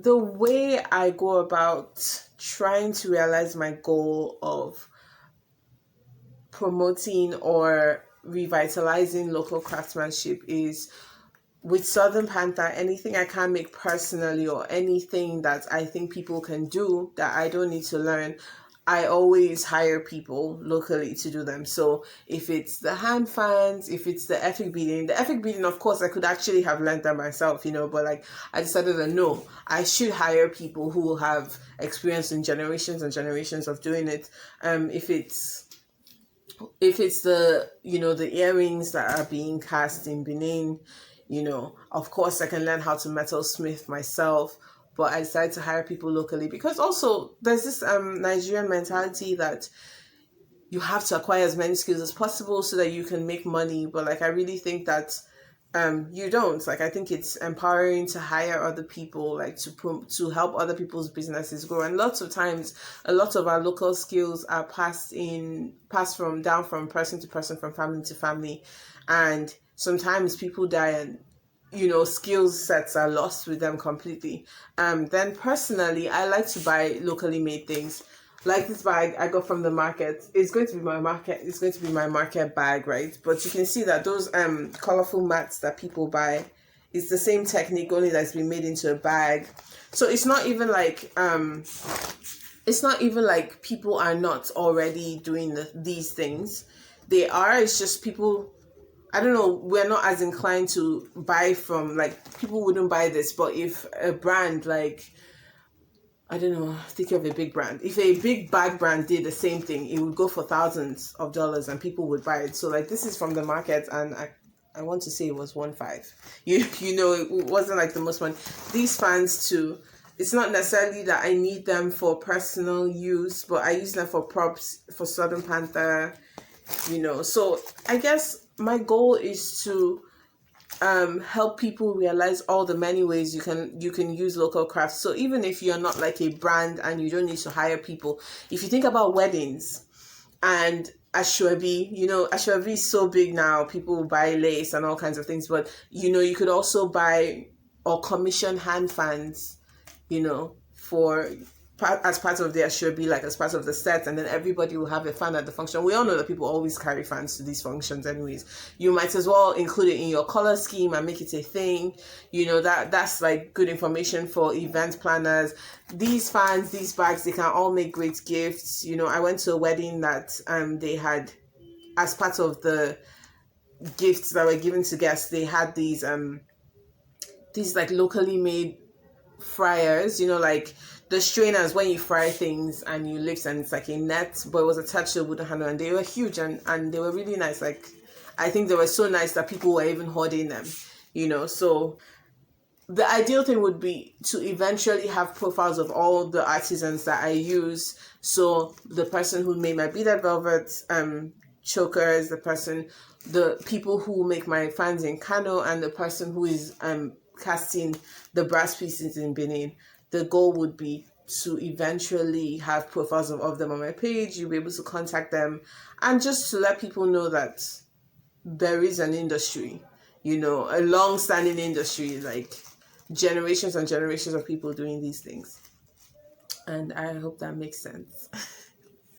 the way I go about trying to realize my goal of promoting or revitalizing local craftsmanship is with Southern Panther, anything I can make personally or anything that I think people can do that I don't need to learn, I always hire people locally to do them. So if it's the hand fans, if it's the Efik beading, of course, I could actually have learned that myself, but like I decided that no, I should hire people who have experience in generations and generations of doing it. If it's the earrings that are being cast in Benin, of course I can learn how to metal smith myself, but I decided to hire people locally because also there's this Nigerian mentality that you have to acquire as many skills as possible so that you can make money. But like I really think that you don't. Like I think it's empowering to hire other people, like to help other people's businesses grow. And lots of times, a lot of our local skills are passed from down from person to person, from family to family, and sometimes people die and skills sets are lost with them completely. Then personally, I like to buy locally made things. Like this bag I got from the market. It's going to be my market. It's going to be my market bag, right? But you can see that those colorful mats that people buy, it's the same technique, only that's been made into a bag. So it's not even like people are not already doing these things. They are. It's just people. I don't know, we're not as inclined to buy from, like, people wouldn't buy this, but if a brand, like, I don't know, think of a big brand. If a big bag brand did the same thing, it would go for thousands of dollars and people would buy it. So, like, this is from the market, and I want to say it was 1.5. It wasn't like the most money. These fans too, it's not necessarily that I need them for personal use, but I use them for props, for Southern Panther, So I guess my goal is to help people realize all the many ways you can use local crafts. So even if you're not like a brand and you don't need to hire people, if you think about weddings and Ashwabi, Ashwabi is so big now, people buy lace and all kinds of things, but you could also buy or commission hand fans, for as part of their show, be like as part of the set, and then everybody will have a fan at the function. We all know that people always carry fans to these functions anyways. You might as well include it in your color scheme and make it a thing. That's like good information for event planners. These fans, these bags, they can all make great gifts. I went to a wedding that they had, as part of the gifts that were given to guests, they had these like locally made fryers, like the strainers when you fry things and you lift, and it's like a net, but it was attached to a wooden handle, and they were huge and they were really nice. Like I think they were so nice that people were even hoarding them, So the ideal thing would be to eventually have profiles of all the artisans that I use. So the person who made my beaded velvet chokers, the people who make my fans in Kano, and the person who is casting the brass pieces in Benin. The goal would be to eventually have profiles of them on my page. You'll be able to contact them, and just to let people know that there is an industry, a long-standing industry, like generations and generations of people doing these things. And I hope that makes sense.